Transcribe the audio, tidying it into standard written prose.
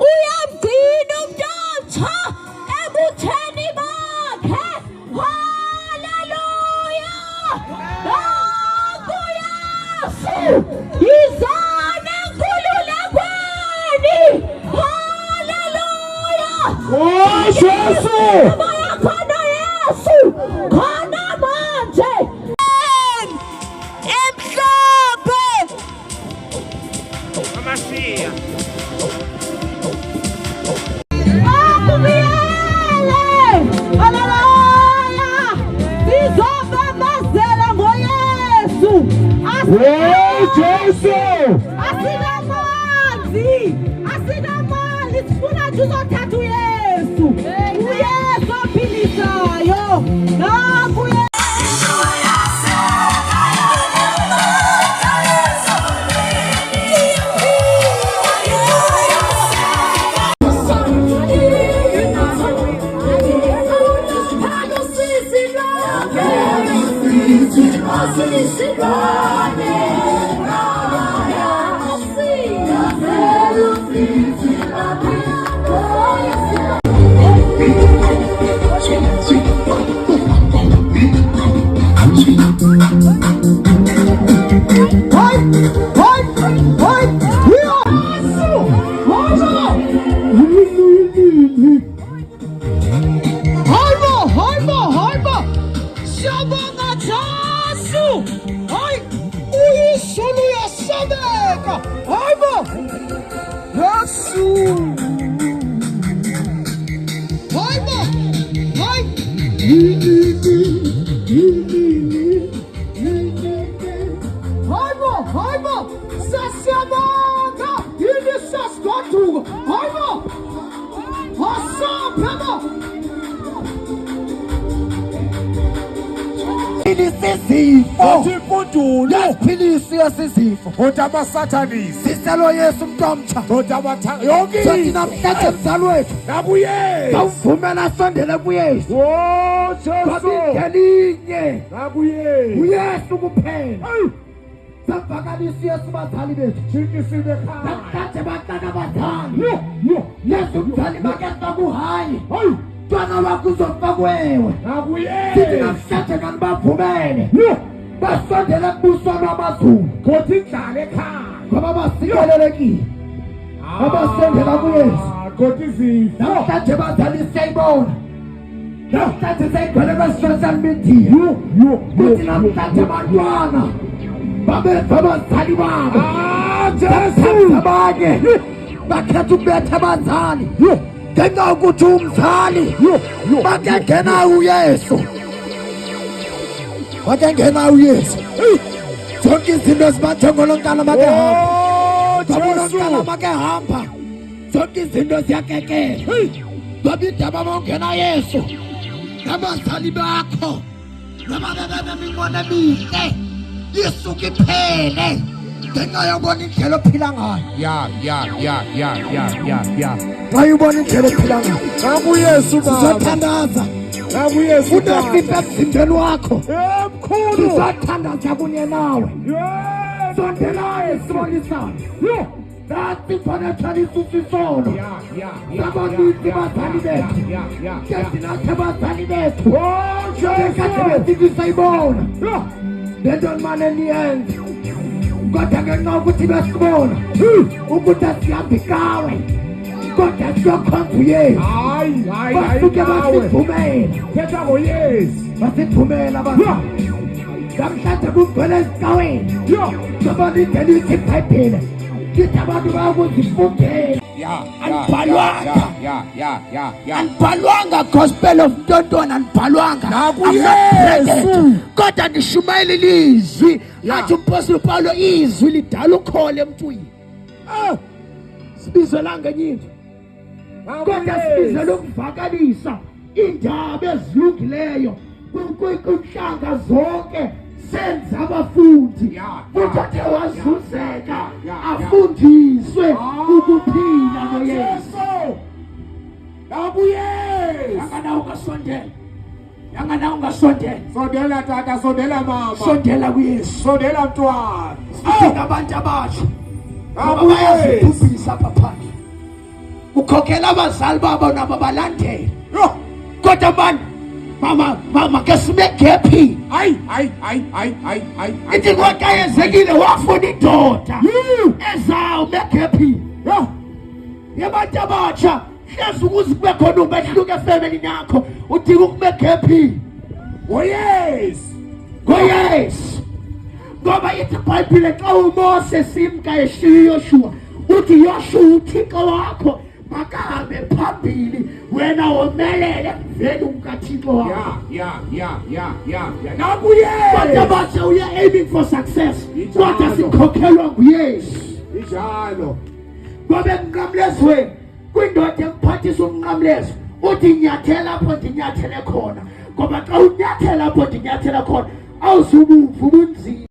uyamgcina umnotho ebutheni bakhe. Haleluya. Yesu izona nkululekweni. Haleluya. Oh Jesu. Khona Yesu khona manje emhlophe Amasiya. Haleluya. Sizobamazela ngoYesu. Oh Jesu. Asinamanzi, asinamali, sifuna nje uzothatha uYesu. uYesu ophilisayo. Naku Philisia sizifo Kodwa Satanist. siselo Yesu mntomtsha Kodwa yonke sothi namhlanje mzali wethu nakuye. bawuvumela sondele kuYesu Oh Jesu. babingelinye Nakuye. uYesu kuphela sabakalisa Yesu bazali bethu Shikisile khaya. namhlanje bantwana bazali Yo. Yesu mzali makeza kuhayi Hayi. ntwana wakho uzofa kwewe Nakuye. sithi namhlanje kanibavumele Yo. basondele kubusweni wamazulu Kodwa indlala ekhaya. ngoba basikelelekile abasondela kuYesu Kodwa izifo. namhlanje bazali siyayibona namhlanje siyayigcwele kwe-social media kuthi namhlanje abantwana babenza abazali babo Jesu. abanye bakhetha ukubetha abazali ngenxa yokuthi umzali bakengena uYesu bakengena uYesu zonke izinto ezibanje ngolonkana makehamba Oh babolonkana Jesu. makehamba zonke izinto ziyakekela ngoba indaba bongena Yesu nabazali bakho noma bebenemimono emihle isuke iphele ngenxa yobona indlela ophila ngayo Ya. xa uyibona indlela ophila ngayo Nakuyesu baba. sizothandaza Nakuyesu unesipho emzimbeni wakho Emkhulu. sizothandaza kunye nawe Yeah. sondelayo sibonisane nathi fanethana isusisolo sabaninzi bazali bethu kesinathi abazali bethu Oh ekathi Jesu. besithi sayibona lento mane niyenze kodwa ngenxa yokuthi besibona ukuthi asihamba ikawe kodwa siyokhonza uYesu Hayi. basuke basivumela Thetha ngoYesu. basivumela abazali namhlanje kugcwele ezikaweni Yo. ngoba indlela ithi ibhayibhile lithi abantu bayakuzifundela anibhalwanga gospel of Ntontona anibhalwanga Nakuyesu. kodwa nishumayela ilizwi athi umpostoli Paulo izwi lidala ukhole emntwini sibizelanga ngenye into kodwa sibizela ukuvakalisa indaba ezilungileyo kunhlanga zonke senza abafundi futhi athe wazuzeka afundiswe ukuphila noYesu Nakuyesu. yangana ungasondela Sondela tata, sondela mama. sondela kuYesu Sondela mntwana. sidinga abantu abasha Nakuyesu. bayaziphuphisa apha phandle ukhokhela abazali babo nabo balandele. Yo. Kodwa mama ke sime gaphi. Ay. Ithi kodwa yenzekile wafuna indoda. Ezawu megaphi. Yo. Yabantu abatsha hlezi ukuze kube khona umehluko efamily yakho udinga ukube gaphi. Oh yes. Yes. Ngoba ithi iBhayibheli xa uMose simka eshiya Yoshua uthi Yoshua uThixo wakho makahambe phambili wena womelele vele ukaThixo wakho. Yeah. Naku yes. Kodwa batsha we are aiming for success. Njalo. Kodwa sikhokhelwa nguYesu. Njalo. Ngoba emnqamlezweni kwindoda emphathisa umnqamlezo uthi nyathela apho ndinyathele khona ngoba xa unyathela apho ndinyathela khona awuzubuva ubunzima.